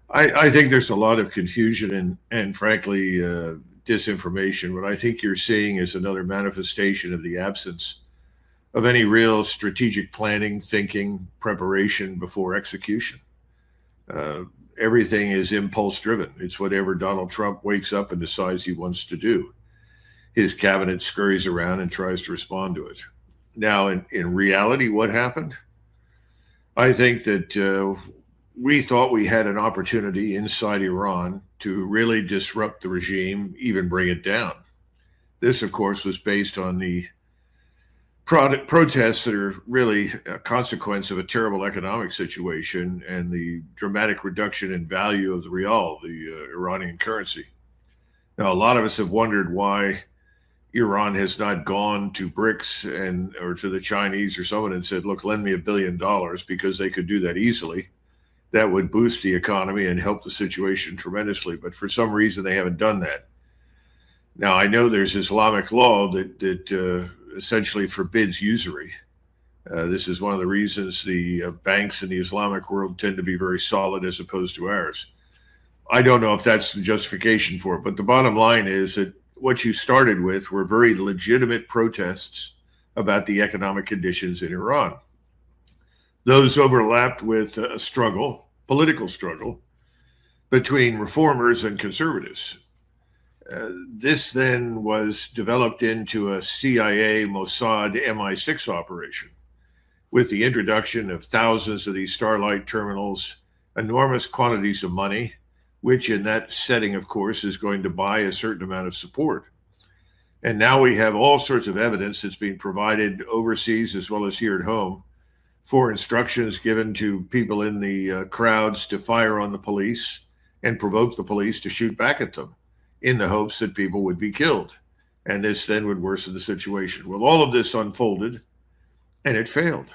I think there's a lot of confusion and frankly, disinformation. What I think you're seeing is another manifestation of the absence of any real strategic planning, thinking, preparation before execution. Uh, Everything is impulse driven. It's whatever Donald Trump wakes up and decides he wants to do. His cabinet scurries around and tries to respond to it. Now, in reality, what happened? I think that we thought we had an opportunity inside Iran to really disrupt the regime, even bring it down. This, of course, was based on the protests that are really a consequence of a terrible economic situation and the dramatic reduction in value of the rial, the Iranian currency. Now, a lot of us have wondered why Iran has not gone to BRICS and or to the Chinese or someone and said, "Look, lend me $1 billion," because they could do that easily. That would boost the economy and help the situation tremendously. But for some reason, they haven't done that. Now, I know there's Islamic law that essentially forbids usury. This is one of the reasons the banks in the Islamic world tend to be very solid as opposed to ours. I don't know if that's the justification for it, but the bottom line is that what you started with were very legitimate protests about the economic conditions in Iran. Those overlapped with a struggle, political struggle, between reformers and conservatives. This then was developed into a CIA, Mossad, MI6 operation with the introduction of thousands of these Starlight terminals, enormous quantities of money, which in that setting, of course, is going to buy a certain amount of support. And now we have all sorts of evidence that's being provided overseas as well as here at home for instructions given to people in the crowds to fire on the police and provoke the police to shoot back at them in the hopes that people would be killed. And this then would worsen the situation. Well, all of this unfolded and it failed.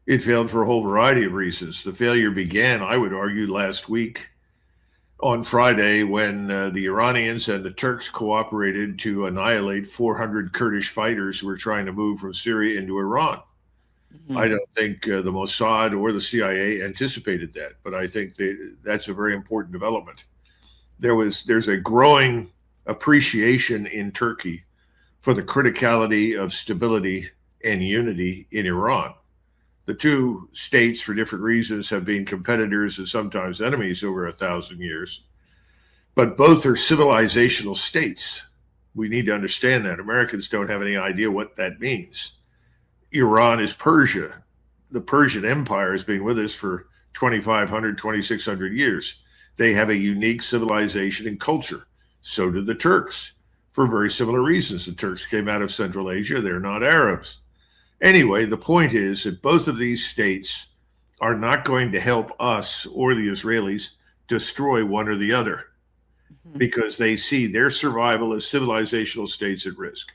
It failed for a whole variety of reasons. The failure began, I would argue, last week on Friday when the Iranians and the Turks cooperated to annihilate 400 Kurdish fighters who were trying to move from Syria into Iran. I Hmm. don't think the Mossad or the CIA anticipated that, but I think that's a very important development. There's a growing appreciation in Turkey for the criticality of stability and unity in Iran. The two states, for different reasons, have been competitors and sometimes enemies over 1,000 years, but both are civilizational states. We need to understand that. Americans don't have any idea what that means. Iran is Persia. The Persian Empire has been with us for 2,500, 2,600 years. They have a unique civilization and culture. So do the Turks, for very similar reasons. The Turks came out of Central Asia. They're not Arabs. Anyway, the point is that both of these states are not going to help us or the Israelis destroy one or the other Hmm. because they see their survival as civilizational states at risk.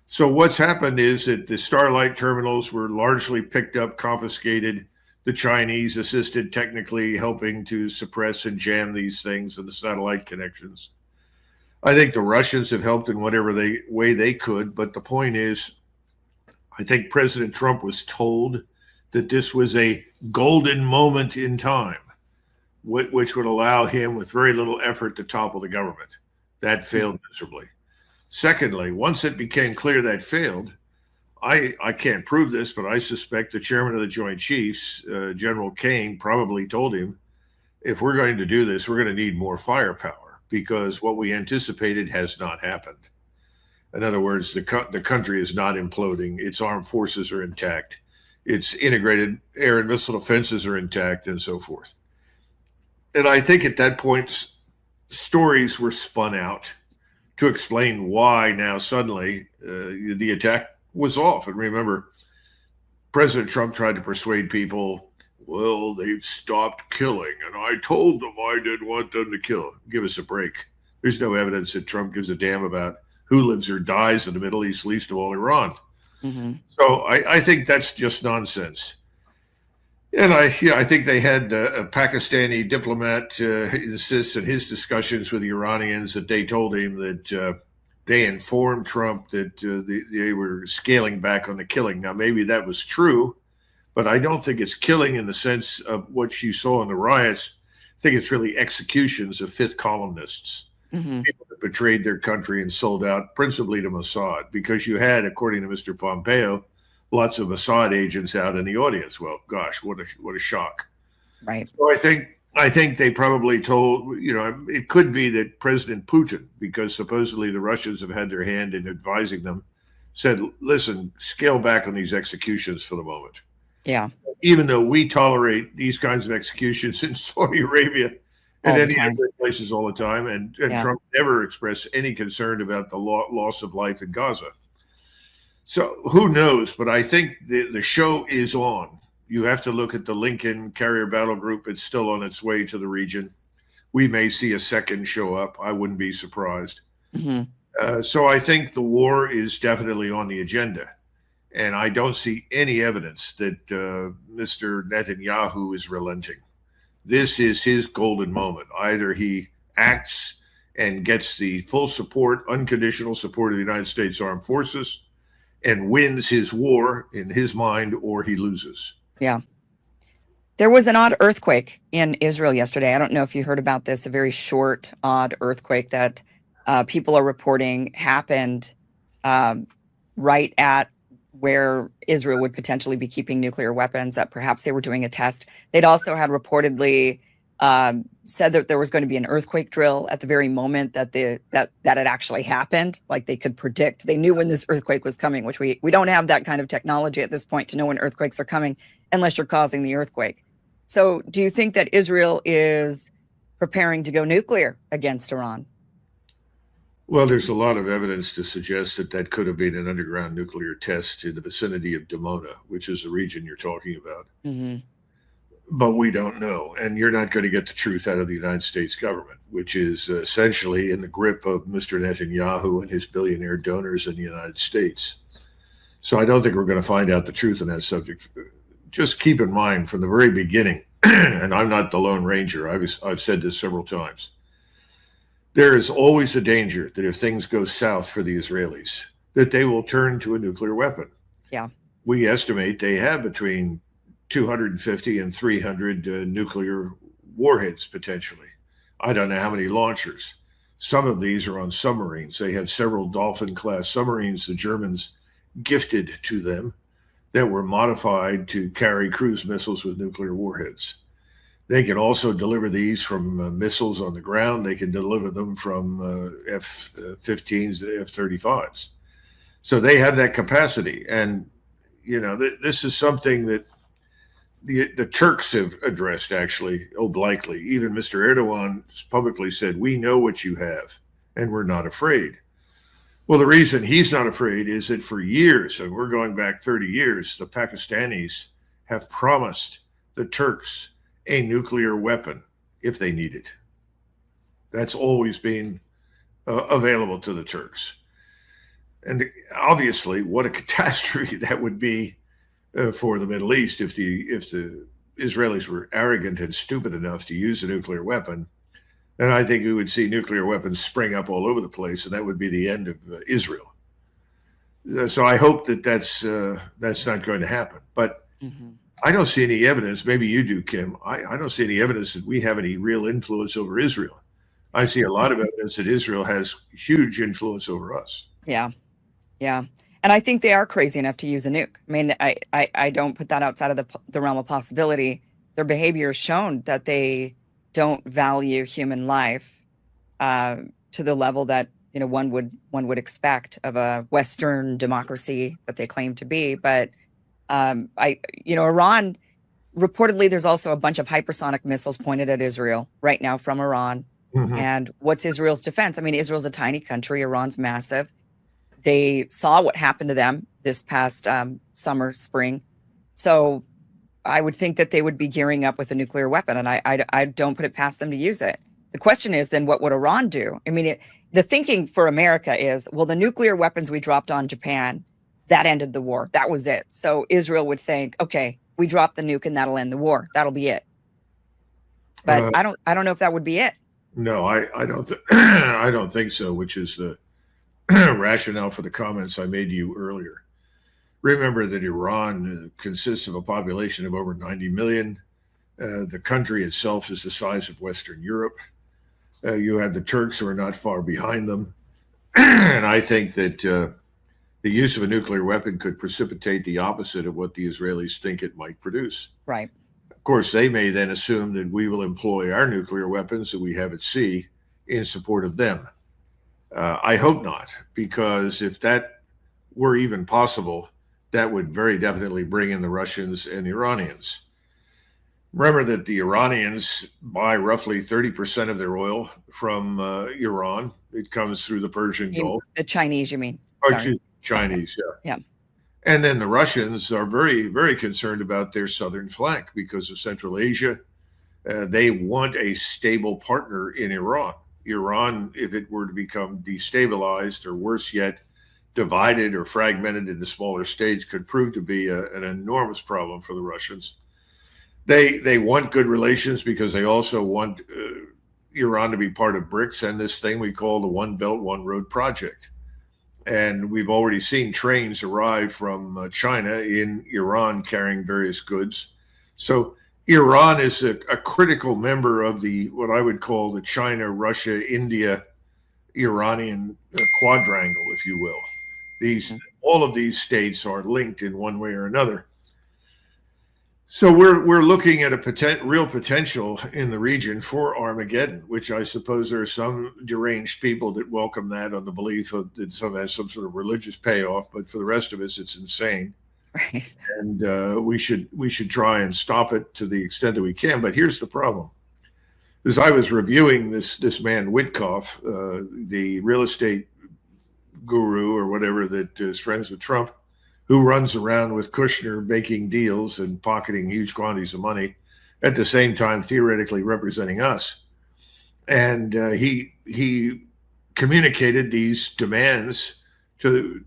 So what's happened is that the Starlight terminals were largely picked up, confiscated. The Chinese assisted technically helping to suppress and jam these things and the satellite connections. I think the Russians have helped in whatever way they could, but the point is, I think President Trump was told that this was a golden moment in time, which would allow him, with very little effort, to topple the government. That failed miserably. Secondly, once it became clear that failed, I can't prove this, but I suspect the chairman of the Joint Chiefs, General Kane, probably told him, if we're going to do this, we're going to need more firepower because what we anticipated has not happened. In other words, the country is not imploding. Its armed forces are intact. Its integrated air and missile defenses are intact, and so forth. And I think at that point, stories were spun out to explain why now suddenly the attack was off. And remember, President Trump tried to persuade people, well, they've stopped killing, and I told them I didn't want them to kill. Give us a break. There's no evidence that Trump gives a damn about who lives or dies in the Middle East, least of all Iran. Hmm. So I think that's just nonsense. And I think they had a Pakistani diplomat insists in his discussions with the Iranians that they told him that they informed Trump that they were scaling back on the killing. Now, maybe that was true, but I don't think it's killing in the sense of what you saw in the riots. think it's really executions of fifth columnists, Mm-hmm. people that betrayed their country and sold out principally to Mossad, because you had, according to Mr. Pompeo, lots of Mossad agents out in the audience. Well, gosh, what a shock. Right. So I think they probably told, it could be that President Putin, because supposedly the Russians have had their hand in advising them, said, listen, scale back on these executions for the moment. Yeah. Even though we tolerate these kinds of executions in Saudi Arabia and any other places all the time, and Trump never expressed any concern about the loss of life in Gaza. So who knows? But I think the show is on. You have to look at the Lincoln Carrier Battle Group. It's still on its way to the region. We may see a second show up. I wouldn't be surprised. Mm-hmm. So I think the war is definitely on the agenda. And I don't see any evidence that Mr. Netanyahu is relenting. This is his golden moment. Either he acts and gets the full support, unconditional support of the United States Armed Forces and wins his war in his mind, or he loses. Yeah. There was an odd earthquake in Israel yesterday. I don't know if you heard about this, a very short, odd earthquake that people are reporting happened right at where Israel would potentially be keeping nuclear weapons, that perhaps they were doing a test. They'd also had reportedly said that there was going to be an earthquake drill at the very moment that that it actually happened. Like they could predict, they knew when this earthquake was coming, which we don't have that kind of technology at this point to know when earthquakes are coming unless you're causing the earthquake. So do you think that Israel is preparing to go nuclear against Iran? Well, there's a lot of evidence to suggest that that could have been an underground nuclear test in the vicinity of Dimona, which is the region you're talking about. Mm-hmm. But we don't know. And you're not going to get the truth out of the United States government, which is essentially in the grip of Mr. Netanyahu and his billionaire donors in the United States. So I don't think we're going to find out the truth on that subject. Just keep in mind from the very beginning, and I'm not the Lone Ranger, I've said this several times, there is always a danger that if things go south for the Israelis, that they will turn to a nuclear weapon. Yeah. We estimate they have between 250 and 300 nuclear warheads potentially. I don't know how many launchers. Some of these are on submarines. They had several Dolphin-class submarines the Germans gifted to them that were modified to carry cruise missiles with nuclear warheads. They can also deliver these from missiles on the ground. They can deliver them from F-15s to F-35s. So they have that capacity. And, this is something that the Turks have addressed, actually, obliquely. Even Mr. Erdogan publicly said, we know what you have, and we're not afraid. Well, the reason he's not afraid is that for years, and we're going back 30 years, the Pakistanis have promised the Turks a nuclear weapon if they need it. That's always been available to the Turks. And obviously, what a catastrophe that would be for the Middle East if the Israelis were arrogant and stupid enough to use a nuclear weapon. Then I think we would see nuclear weapons spring up all over the place, and that would be the end of Israel. So I hope that that's not going to happen. But I don't see any evidence. Maybe you do, Kim. I don't see any evidence that we have any real influence over Israel. I see a lot of evidence that Israel has huge influence over us. Yeah. Yeah. And I think they are crazy enough to use a nuke. I mean, I don't put that outside of the realm of possibility. Their behavior has shown that they don't value human life to the level that one would expect of a Western democracy that they claim to be. But Iran, reportedly, there's also a bunch of hypersonic missiles pointed at Israel right now from Iran. Mm-hmm. And what's Israel's defense? I mean, Israel's a tiny country. Iran's massive. They saw what happened to them this past summer, spring. So I would think that they would be gearing up with a nuclear weapon, and I don't put it past them to use it. The question is then, what would Iran do? I mean, the thinking for America is, well, the nuclear weapons we dropped on Japan, that ended the war. That was it. So Israel would think, okay, we dropped the nuke and that'll end the war. That'll be it. But I don't know if that would be it. No, I don't. I don't think so. Which is the rationale for the comments I made to you earlier. Remember that Iran consists of a population of over 90 million. The country itself is the size of Western Europe. You have the Turks who are not far behind them. And I think that the use of a nuclear weapon could precipitate the opposite of what the Israelis think it might produce. Right. Of course, they may then assume that we will employ our nuclear weapons that we have at sea in support of them. I hope not, because if that were even possible, that would very definitely bring in the Russians and the Iranians. Remember that the Iranians buy roughly 30% of their oil from Iran. It comes through the Persian Gulf. The Chinese, you mean? Chinese, yeah. And then the Russians are very, very concerned about their southern flank because of Central Asia. They want a stable partner in Iran. Iran, if it were to become destabilized or worse yet, divided or fragmented into smaller states, could prove to be an enormous problem for the Russians. They want good relations because they also want Iran to be part of BRICS and this thing we call the One Belt, One Road project. And we've already seen trains arrive from China in Iran carrying various goods. So Iran is a critical member of the what I would call the China, Russia, India, Iranian quadrangle, if you will. All of these states are linked in one way or another. So we're looking at a real potential in the region for Armageddon, which I suppose there are some deranged people that welcome that on the belief of that some has some sort of religious payoff, but for the rest of us, it's insane. Right. And we should try and stop it to the extent that we can. But here's the problem: as I was reviewing this man Witkoff, the real estate guru or whatever that is friends with Trump, who runs around with Kushner making deals and pocketing huge quantities of money, at the same time theoretically representing us. And he communicated these demands to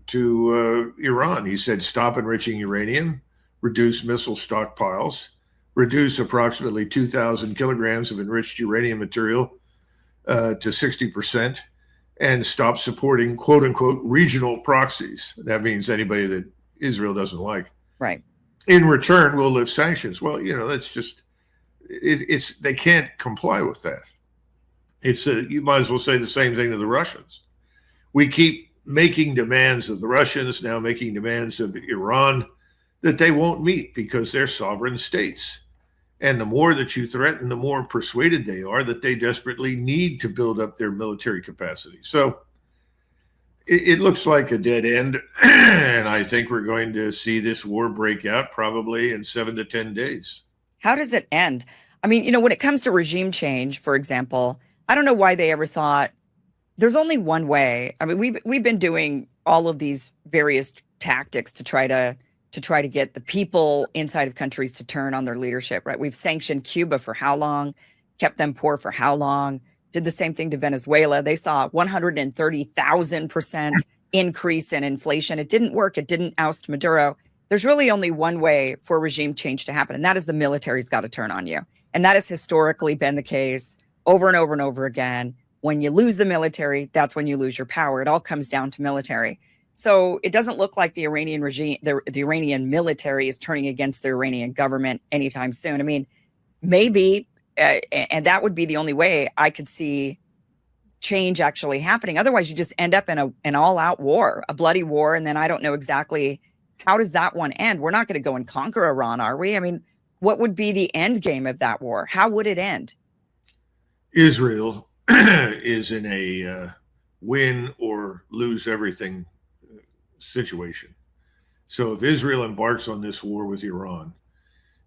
Iran. He said, stop enriching uranium, reduce missile stockpiles, reduce approximately 2,000 kilograms of enriched uranium material to 60%, and stop supporting, quote unquote, regional proxies. That means anybody that Israel doesn't like. Right. In return, we'll lift sanctions. Well, that's just, they can't comply with that. You might as well say the same thing to the Russians. We keep making demands of the Russians, now making demands of Iran that they won't meet because they're sovereign states. And the more that you threaten, the more persuaded they are that they desperately need to build up their military capacity. So it looks like a dead end. And I think we're going to see this war break out probably in 7 to 10 days. How does it end? I mean, when it comes to regime change, for example, I don't know why they ever thought there's only one way. I mean, we've been doing all of these various tactics to try to get the people inside of countries to turn on their leadership, right? We've sanctioned Cuba for how long, kept them poor for how long, did the same thing to Venezuela. They saw 130,000% increase in inflation. It didn't work. It didn't oust Maduro. There's really only one way for regime change to happen, and that is the military's got to turn on you. And that has historically been the case over and over and over again. When you lose the military, that's when you lose your power. It all comes down to military. So it doesn't look like the Iranian regime, the Iranian military is turning against the Iranian government anytime soon. I mean, maybe, and that would be the only way I could see change actually happening. Otherwise, you just end up in an all-out war, a bloody war, and then I don't know exactly how does that one end. We're not going to go and conquer Iran, are we? I mean, what would be the end game of that war? How would it end? Israel is in a win or lose everything situation. So if Israel embarks on this war with Iran,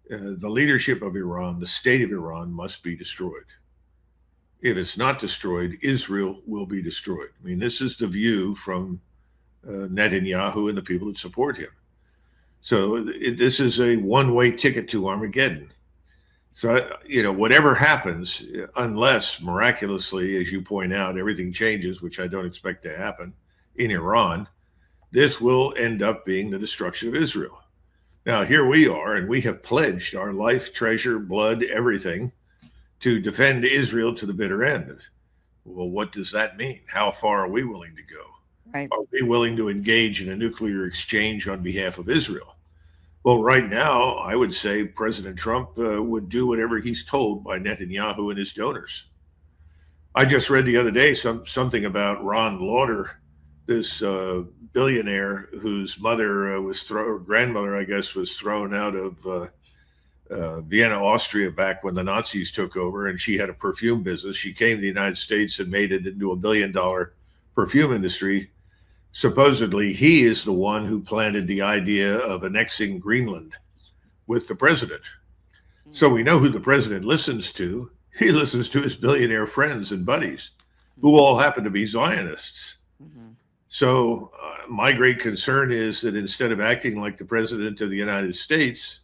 the leadership of Iran, the state of Iran, must be destroyed. If it's not destroyed, Israel will be destroyed. I mean, this is the view from Netanyahu and the people that support him. So this is a one-way ticket to Armageddon. So, whatever happens, unless miraculously, as you point out, everything changes, which I don't expect to happen in Iran, this will end up being the destruction of Israel. Now, here we are, and we have pledged our life, treasure, blood, everything to defend Israel to the bitter end. Well, what does that mean? How far are we willing to go? Right. Are we willing to engage in a nuclear exchange on behalf of Israel? Well, right now, I would say President Trump would do whatever he's told by Netanyahu and his donors. I just read the other day something about Ron Lauder, this billionaire whose mother or grandmother, I guess, was thrown out of Vienna, Austria, back when the Nazis took over, and she had a perfume business. She came to the United States and made it into $1 billion perfume industry. Supposedly, he is the one who planted the idea of annexing Greenland with the president. So we know who the president listens to. He listens to his billionaire friends and buddies, who all happen to be Zionists. Mm-hmm. So my great concern is that instead of acting like the president of the United States,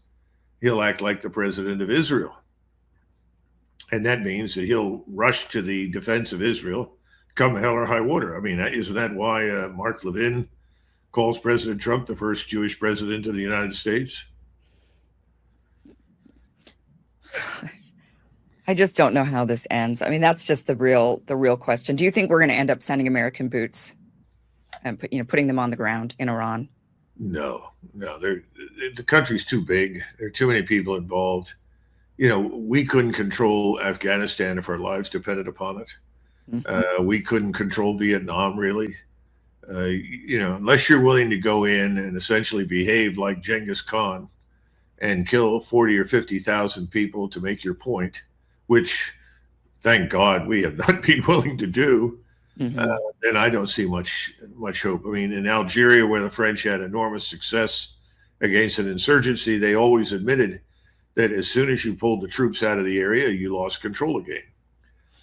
he'll act like the president of Israel. And that means that he'll rush to the defense of Israel, come hell or high water. I mean, isn't that why Mark Levin calls President Trump the first Jewish president of the United States? I just don't know how this ends. I mean, that's just the real question. Do you think we're going to end up sending American boots and putting them on the ground in Iran? No. The country's too big. There are too many people involved. We couldn't control Afghanistan if our lives depended upon it. Mm-hmm. We couldn't control Vietnam, really. Unless you're willing to go in and essentially behave like Genghis Khan and kill 40 or 50,000 people to make your point, which, thank God, we have not been willing to do, mm-hmm. Then I don't see much hope. I mean, in Algeria, where the French had enormous success against an insurgency, they always admitted that as soon as you pulled the troops out of the area, you lost control again.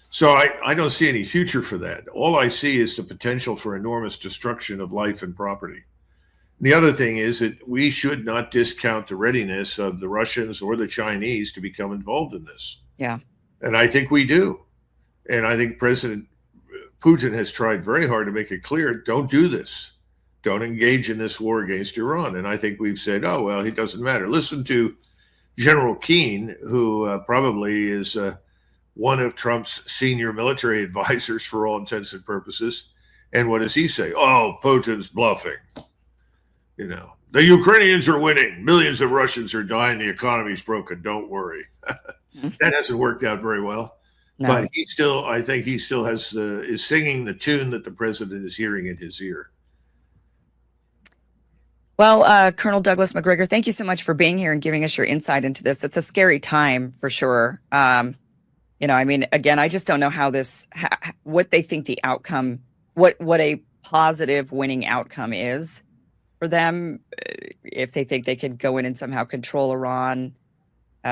So I don't see any future for that. All I see is the potential for enormous destruction of life and property. The other thing is that we should not discount the readiness of the Russians or the Chinese to become involved in this. Yeah. And I think we do. And I think President Putin has tried very hard to make it clear, don't do this. Don't engage in this war against Iran. And I think we've said, oh, well, it doesn't matter. Listen to General Keane, who probably is one of Trump's senior military advisors for all intents and purposes. And what does he say? Oh, Putin's bluffing. The Ukrainians are winning. Millions of Russians are dying. The economy's broken. Don't worry. That hasn't worked out very well. No. But I think he still is singing the tune that the president is hearing in his ear. Well, Colonel Douglas Macgregor, thank you so much for being here and giving us your insight into this. It's a scary time for sure. I mean, again, I just don't know what they think the outcome, what a positive winning outcome is for them. If they think they could go in and somehow control Iran,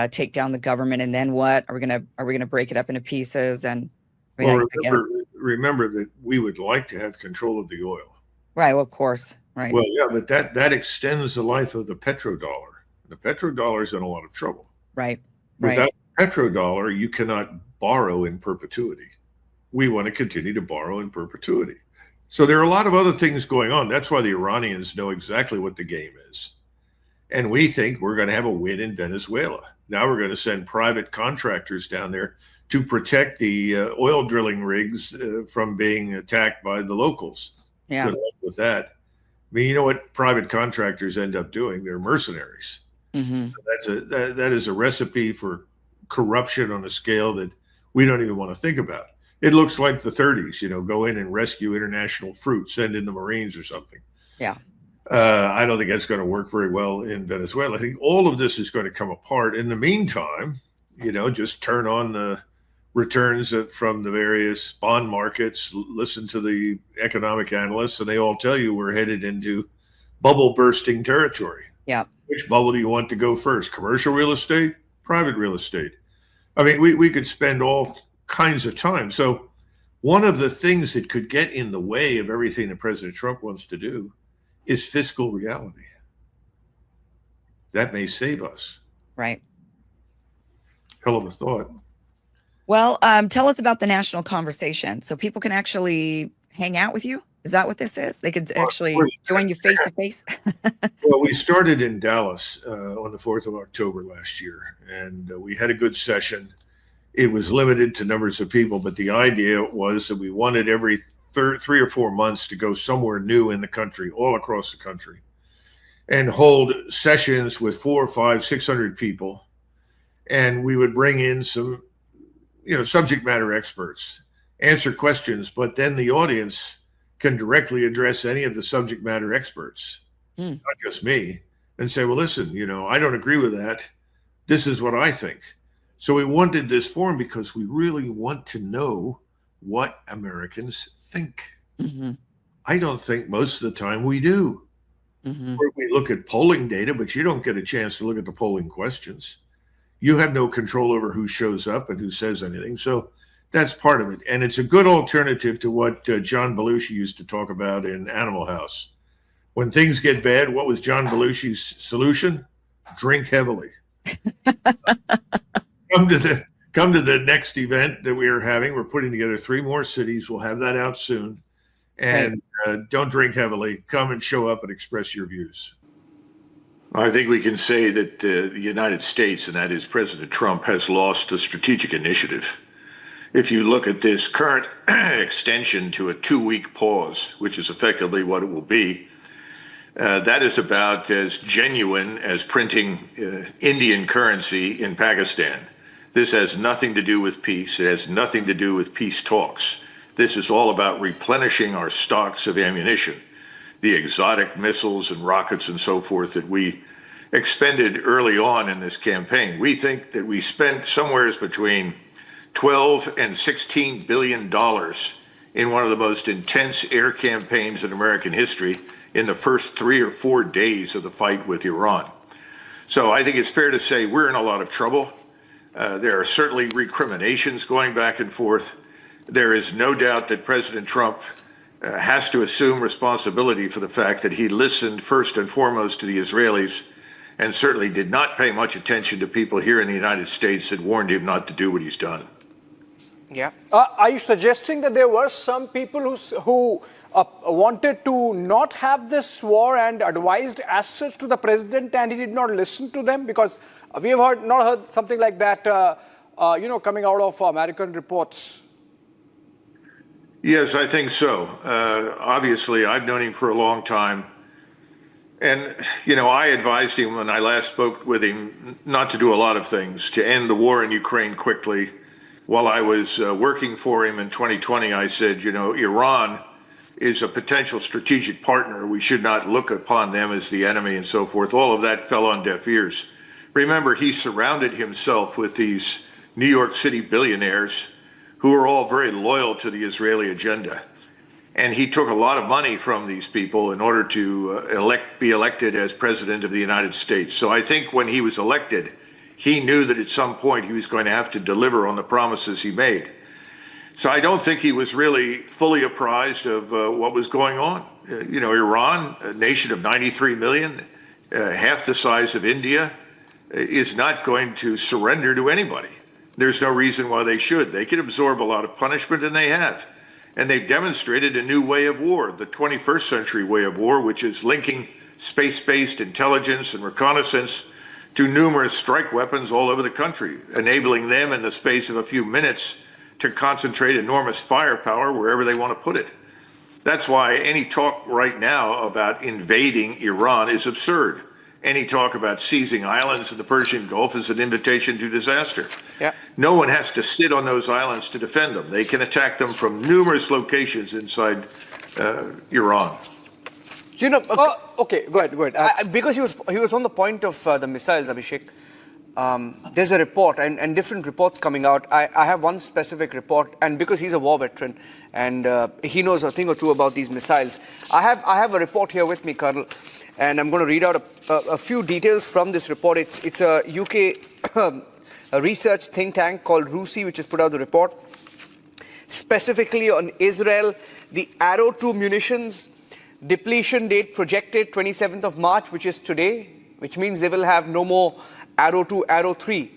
take down the government, and then what? Are we gonna break it up into pieces? And remember that we would like to have control of the oil. Right. Well, of course. Right. Well, yeah, but that extends the life of the petrodollar. The petrodollar is in a lot of trouble. Right. Without petrodollar, you cannot borrow in perpetuity. We want to continue to borrow in perpetuity. So there are a lot of other things going on. That's why the Iranians know exactly what the game is. And we think we're going to have a win in Venezuela. Now we're going to send private contractors down there to protect the oil drilling rigs from being attacked by the locals. Yeah. Good luck with that. I mean, you know what private contractors end up doing? They're mercenaries. Mm-hmm. That is a recipe for corruption on a scale that we don't even want to think about. It looks like the 30s, go in and rescue international fruit, send in the Marines or something. Yeah. I don't think that's going to work very well in Venezuela. I think all of this is going to come apart. In the meantime, just turn on the returns from the various bond markets, listen to the economic analysts, and they all tell you we're headed into bubble bursting territory. Yeah. Which bubble do you want to go first? Commercial real estate, private real estate? I mean, we could spend all kinds of time. So one of the things that could get in the way of everything that President Trump wants to do is fiscal reality. That may save us. Right. Hell of a thought. Well, tell us about the national conversation so people can actually hang out with you. Is that what this is? They could actually join you face to face? Well, we started in Dallas on the 4th of October last year, and we had a good session. It was limited to numbers of people, but the idea was that we wanted every 3 or 4 months to go somewhere new in the country, all across the country, and hold sessions with 400, 500, 600 people. And we would bring in some, subject matter experts, answer questions, but then the audience can directly address any of the subject matter experts, not just me, and say, well, listen, I don't agree with that. This is what I think. So we wanted this forum because we really want to know what Americans think. Mm-hmm. I don't think most of the time we do. Mm-hmm. Or we look at polling data, but you don't get a chance to look at the polling questions. You have no control over who shows up and who says anything. So that's part of it. And it's a good alternative to what John Belushi used to talk about in Animal House. When things get bad, what was John Belushi's solution? Drink heavily. Come to the next event that we are having. We're putting together 3 more cities. We'll have that out soon. And don't drink heavily. Come and show up and express your views. I think we can say that the United States, and that is President Trump, has lost a strategic initiative. If you look at this current extension to a 2-week pause, which is effectively what it will be, that is about as genuine as printing Indian currency in Pakistan. This has nothing to do with peace. It has nothing to do with peace talks. This is all about replenishing our stocks of ammunition, the exotic missiles and rockets and so forth that we expended early on in this campaign. We think that we spent somewhere between 12 and $16 billion in one of the most intense air campaigns in American history in the first 3 or 4 days of the fight with Iran. So I think it's fair to say we're in a lot of trouble. There are certainly recriminations going back and forth. There is no doubt that President Trump has to assume responsibility for the fact that he listened first and foremost to the Israelis and certainly did not pay much attention to people here in the United States that warned him not to do what he's done. Yeah. Are you suggesting that there were some people who wanted to not have this war and advised as such to the president and he did not listen to them? Because we have not heard something like that, coming out of American reports. Yes, I think so. Obviously, I've known him for a long time. And, I advised him when I last spoke with him not to do a lot of things, to end the war in Ukraine quickly. While I was working for him in 2020, I said, Iran is a potential strategic partner. We should not look upon them as the enemy and so forth. All of that fell on deaf ears. Remember, he surrounded himself with these New York City billionaires who are all very loyal to the Israeli agenda. And he took a lot of money from these people in order to be elected as president of the United States. So I think when he was elected, he knew that at some point he was going to have to deliver on the promises he made. So I don't think he was really fully apprised of what was going on. Iran, a nation of 93 million, half the size of India, is not going to surrender to anybody. There's no reason why they should. They can absorb a lot of punishment, and they have. And they've demonstrated a new way of war, the 21st century way of war, which is linking space-based intelligence and reconnaissance to numerous strike weapons all over the country, enabling them in the space of a few minutes to concentrate enormous firepower wherever they want to put it. That's why any talk right now about invading Iran is absurd. Any talk about seizing islands in the Persian Gulf is an invitation to disaster. Yeah. No one has to sit on those islands to defend them. They can attack them from numerous locations inside Iran. Okay, go ahead. Because he was on the point of the missiles, Abhishek. There's a report and different reports coming out. I have one specific report, and because he's a war veteran and he knows a thing or two about these missiles, I have a report here with me, Colonel, and I'm going to read out a few details from this report. It's a UK a research think tank called RUSI, which has put out the report specifically on Israel. The Arrow 2 munitions depletion date projected 27th of March, which is today, which means they will have no more Arrow 2, Arrow 3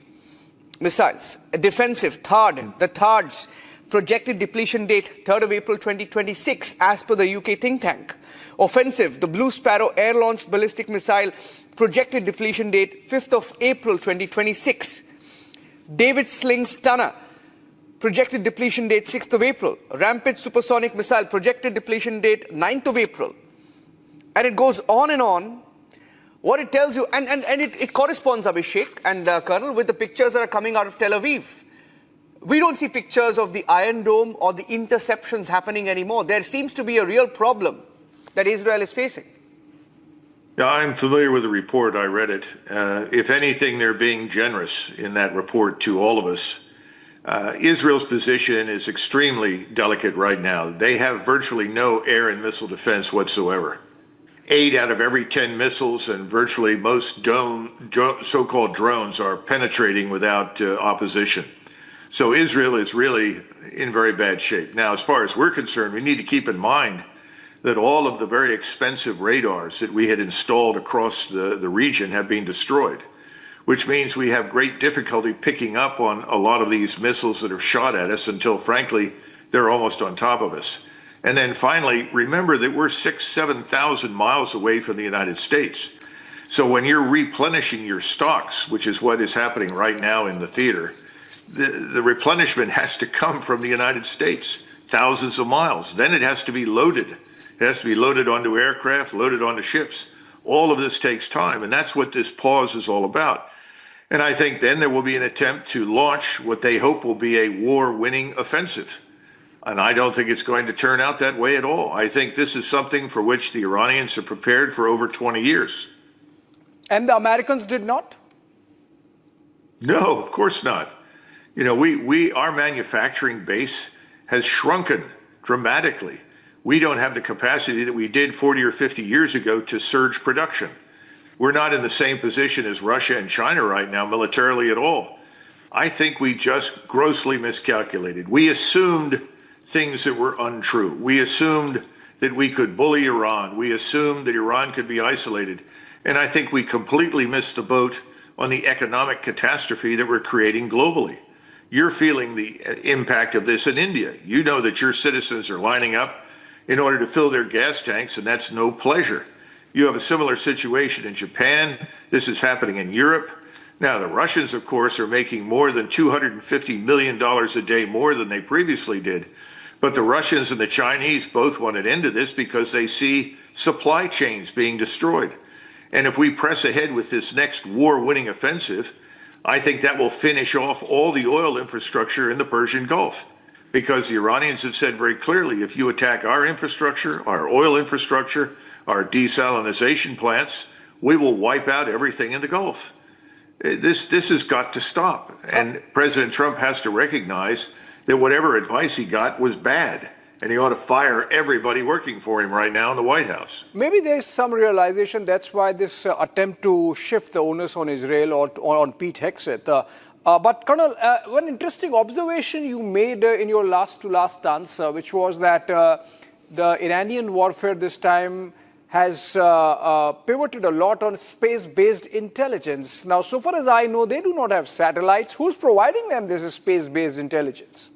missiles. Defensive, the THAAD's projected depletion date 3rd of April 2026, as per the UK think tank. Offensive, the Blue Sparrow air-launched ballistic missile, projected depletion date 5th of April 2026. David Sling Stunner, projected depletion date 6th of April. Rampage supersonic missile, projected depletion date 9th of April. And it goes on and on. What it tells you, and it corresponds, Abhishek and Colonel, with the pictures that are coming out of Tel Aviv. We don't see pictures of the Iron Dome or the interceptions happening anymore. There seems to be a real problem that Israel is facing. Yeah, I'm familiar with the report. I read it. If anything, they're being generous in that report to all of us. Israel's position is extremely delicate right now. They have virtually no air and missile defense whatsoever. 8 out of every 10 missiles and virtually most so-called drones are penetrating without opposition. So Israel is really in very bad shape. Now, as far as we're concerned, we need to keep in mind that all of the very expensive radars that we had installed across the region have been destroyed, which means we have great difficulty picking up on a lot of these missiles that are shot at us until, frankly, they're almost on top of us. And then finally, remember that we're 7,000 miles away from the United States. So when you're replenishing your stocks, which is what is happening right now in the theater, the replenishment has to come from the United States, thousands of miles. Then it has to be loaded. It has to be loaded onto aircraft, loaded onto ships. All of this takes time, and that's what this pause is all about. And I think then there will be an attempt to launch what they hope will be a war-winning offensive. And I don't think it's going to turn out that way at all. I think this is something for which the Iranians are prepared for over 20 years. And the Americans did not? No, of course not. You know, our manufacturing base has shrunken dramatically. We don't have the capacity that we did 40 or 50 years ago to surge production. We're not in the same position as Russia and China right now militarily at all. I think we just grossly miscalculated. We assumed things that were untrue. We assumed that we could bully Iran. We assumed that Iran could be isolated. And I think we completely missed the boat on the economic catastrophe that we're creating globally. You're feeling the impact of this in India. You know that your citizens are lining up in order to fill their gas tanks, and that's no pleasure. You have a similar situation in Japan. This is happening in Europe. Now, the Russians, of course, are making more than $250 million a day more than they previously did. But the Russians and the Chinese both want an end to this because they see supply chains being destroyed. And if we press ahead with this next war-winning offensive, I think that will finish off all the oil infrastructure in the Persian Gulf. Because the Iranians have said very clearly, if you attack our infrastructure, our oil infrastructure, our desalinization plants, we will wipe out everything in the Gulf. This has got to stop. And President Trump has to recognize that whatever advice he got was bad. And he ought to fire everybody working for him right now in the White House. Maybe there's some realization that's why this attempt to shift the onus on Israel or on Pete Hegseth. But Colonel, one interesting observation you made in your last answer, which was that the Iranian warfare this time has pivoted a lot on space-based intelligence. Now, so far as I know, they do not have satellites. Who's providing them this space-based intelligence?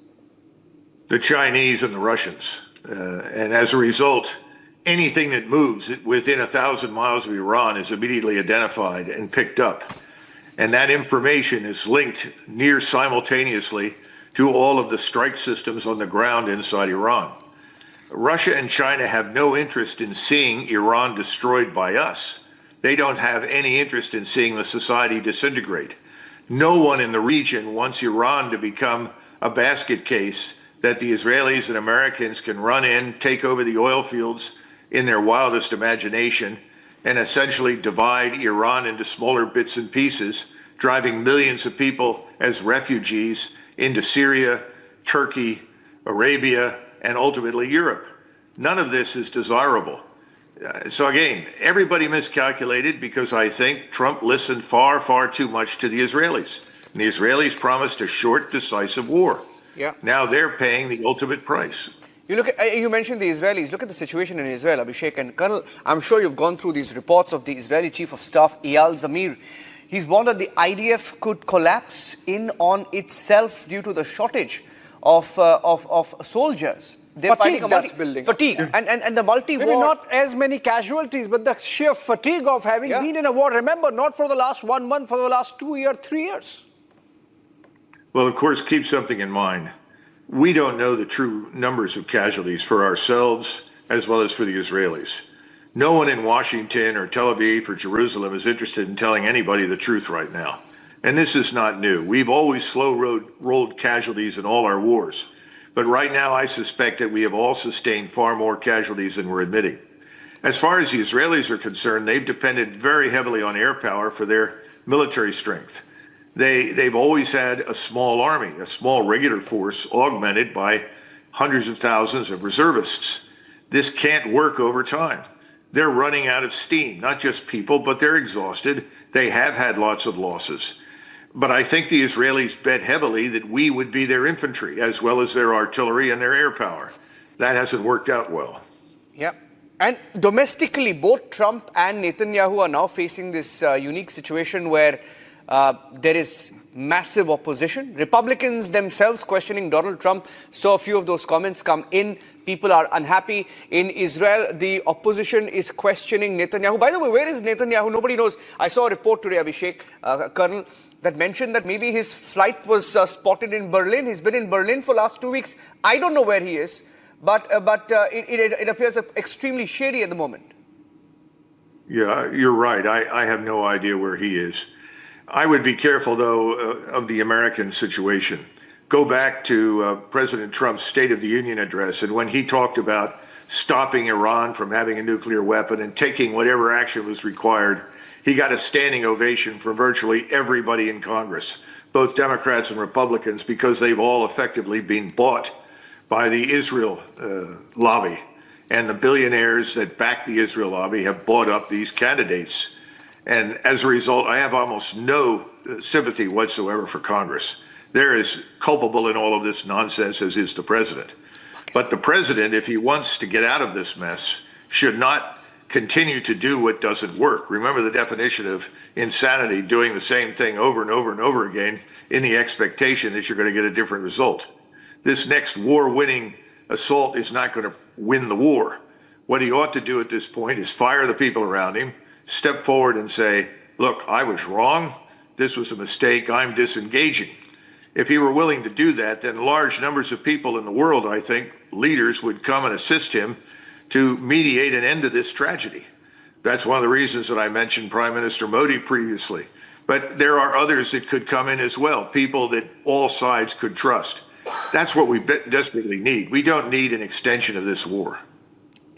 The Chinese and the Russians. And as a result, anything that moves within 1,000 miles of Iran is immediately identified and picked up. And that information is linked near simultaneously to all of the strike systems on the ground inside Iran. Russia and China have no interest in seeing Iran destroyed by us. They don't have any interest in seeing the society disintegrate. No one in the region wants Iran to become a basket case that the Israelis and Americans can run in, take over the oil fields in their wildest imagination, and essentially divide Iran into smaller bits and pieces, driving millions of people as refugees into Syria, Turkey, Arabia, and ultimately Europe. None of this is desirable. So again, everybody miscalculated because I think Trump listened far, far too much to the Israelis. And the Israelis promised a short, decisive war. Yeah. Now they're paying the ultimate price. You mentioned the Israelis. Look at the situation in Israel, Abhishek. And Colonel, I'm sure you've gone through these reports of the Israeli Chief of Staff, Eyal Zamir. He's warned that the IDF could collapse in on itself due to the shortage of soldiers. They're Fatigue fighting that's building. Fatigue. And the multi-war... Maybe not as many casualties, but the sheer fatigue of having been in a war. Remember, not for the last 1 month, for the last 2 years, 3 years. Well, of course, keep something in mind. We don't know the true numbers of casualties for ourselves as well as for the Israelis. No one in Washington or Tel Aviv or Jerusalem is interested in telling anybody the truth right now. And this is not new. We've always rolled casualties in all our wars. But right now, I suspect that we have all sustained far more casualties than we're admitting. As far as the Israelis are concerned, they've depended very heavily on air power for their military strength. They've always had a small army, a small regular force augmented by hundreds of thousands of reservists. This can't work over time. They're running out of steam, not just people, but they're exhausted. They have had lots of losses. But I think the Israelis bet heavily that we would be their infantry, as well as their artillery and their air power. That hasn't worked out well. Yeah. And domestically, both Trump and Netanyahu are now facing this unique situation where there is massive opposition. Republicans themselves questioning Donald Trump. Saw a few of those comments come in. People are unhappy. In Israel, the opposition is questioning Netanyahu. By the way, where is Netanyahu? Nobody knows. I saw a report today, Abhishek, Colonel, that mentioned that maybe his flight was spotted in Berlin. He's been in Berlin for the last 2 weeks. I don't know where he is, but it appears extremely shady at the moment. Yeah, you're right. I have no idea where he is. I would be careful, though, of the American situation. Go back to President Trump's State of the Union address, and when he talked about stopping Iran from having a nuclear weapon and taking whatever action was required, he got a standing ovation from virtually everybody in Congress, both Democrats and Republicans, because they've all effectively been bought by the Israel lobby. And the billionaires that back the Israel lobby have bought up these candidates. And as a result, I have almost no sympathy whatsoever for Congress. They're as culpable in all of this nonsense as is the president. But the president, if he wants to get out of this mess, should not continue to do what doesn't work. Remember the definition of insanity, doing the same thing over and over and over again in the expectation that you're going to get a different result. This next war-winning assault is not going to win the war. What he ought to do at this point is fire the people around him, step forward and say, look, I was wrong. This was a mistake. I'm disengaging. If he were willing to do that, then large numbers of people in the world, I think, leaders would come and assist him to mediate an end to this tragedy. That's one of the reasons that I mentioned Prime Minister Modi previously. But there are others that could come in as well, people that all sides could trust. That's what we desperately need. We don't need an extension of this war.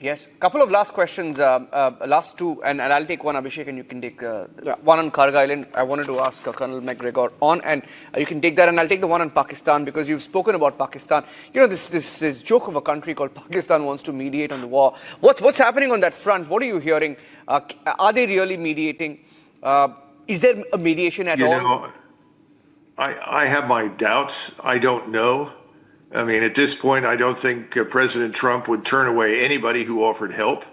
Yes. Couple of last questions, last two, and I'll take one, Abhishek, and you can take one on Karg Island. I wanted to ask Colonel Macgregor on, and you can take that, and I'll take the one on Pakistan, because you've spoken about Pakistan. You know, this joke of a country called Pakistan wants to mediate on the war. What's happening on that front? What are you hearing? Are they really mediating? Is there a mediation at all? Know, I have my doubts. I don't know. I mean, at this point, I don't think President Trump would turn away anybody who offered help.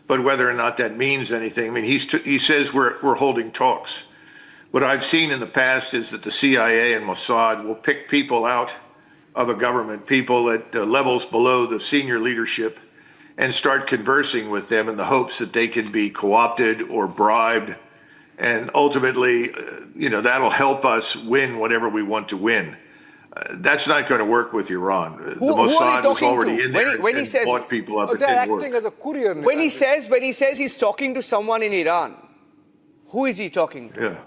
But whether or not that means anything, I mean, he says we're holding talks. What I've seen in the past is that the CIA and Mossad will pick people out of a government, people at levels below the senior leadership, and start conversing with them in the hopes that they can be co-opted or bribed. And ultimately, that'll help us win whatever we want to win. That's not going to work with Iran. The Mossad was already in there and says, bought people up. They're acting as a courier. When he says he's talking to someone in Iran, who is he talking to? Yeah.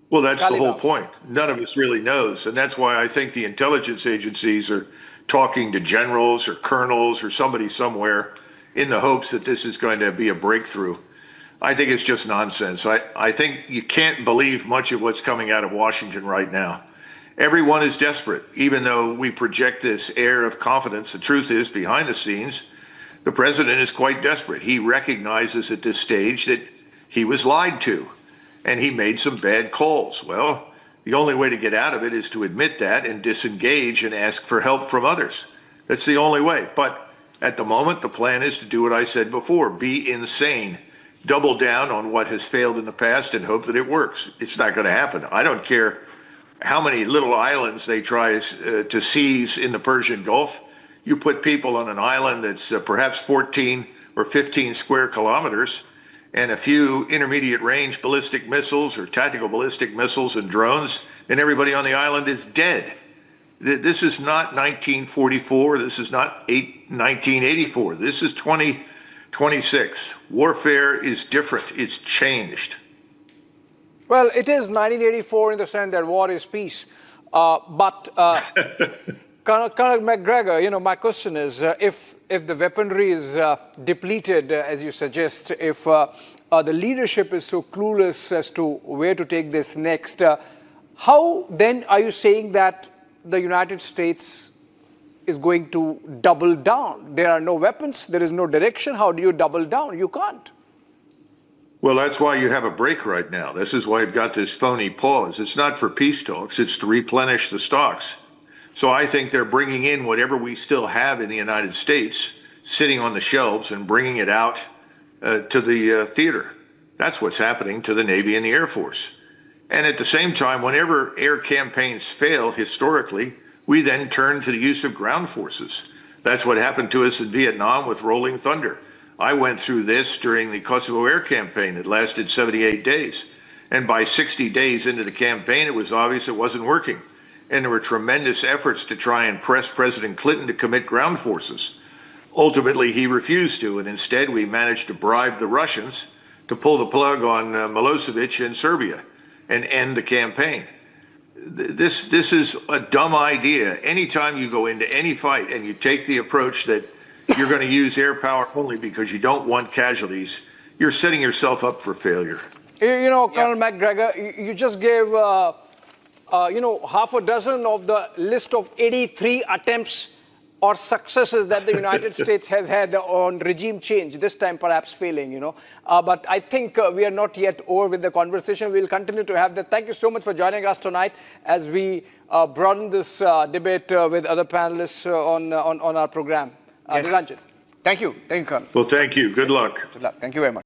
Well, that's the whole point. None of us really knows. And that's why I think the intelligence agencies are talking to generals or colonels or somebody somewhere in the hopes that this is going to be a breakthrough. I think it's just nonsense. I think you can't believe much of what's coming out of Washington right now. Everyone is desperate, even though we project this air of confidence. The truth is, behind the scenes, the president is quite desperate. He recognizes at this stage that he was lied to, and he made some bad calls. Well, the only way to get out of it is to admit that and disengage and ask for help from others. That's the only way. But at the moment, the plan is to do what I said before, be insane, double down on what has failed in the past and hope that it works. It's not going to happen. I don't care how many little islands they try to seize in the Persian Gulf. You put people on an island that's perhaps 14 or 15 square kilometers and a few intermediate range ballistic missiles or tactical ballistic missiles and drones, and everybody on the island is dead. This is not 1944. This is not 1984. This is 26. Warfare is different. It's changed. Well, it is 1984 in the sense that war is peace. But Colonel Macgregor, my question is, if the weaponry is depleted, as you suggest, if the leadership is so clueless as to where to take this next, how then are you saying that the United States is going to double down? There are no weapons, there is no direction. How do you double down? You can't. Well, that's why you have a break right now. This is why you've got this phony pause. It's not for peace talks. It's to replenish the stocks. So I think they're bringing in whatever we still have in the United States, sitting on the shelves, and bringing it out to the theater. That's what's happening to the Navy and the Air Force. And at the same time, whenever air campaigns fail historically, we then turn to the use of ground forces. That's what happened to us in Vietnam with Rolling Thunder. I went through this during the Kosovo air campaign. It lasted 78 days. And by 60 days into the campaign, it was obvious it wasn't working. And there were tremendous efforts to try and press President Clinton to commit ground forces. Ultimately, he refused to, and instead we managed to bribe the Russians to pull the plug on Milosevic in Serbia and end the campaign. This is a dumb idea. Anytime you go into any fight and you take the approach that you're going to use air power only because you don't want casualties, you're setting yourself up for failure. Colonel Macgregor, you just gave, half a dozen of the list of 83 attempts or successes that the United States has had on regime change, this time perhaps failing, But I think we are not yet over with the conversation. We'll continue to have that. Thank you so much for joining us tonight as we broaden this debate with other panelists on our program. Yes. Nilanjan. Thank you. Thank you, Colonel. Well, thank you. Good luck. Good luck. Thank you very much.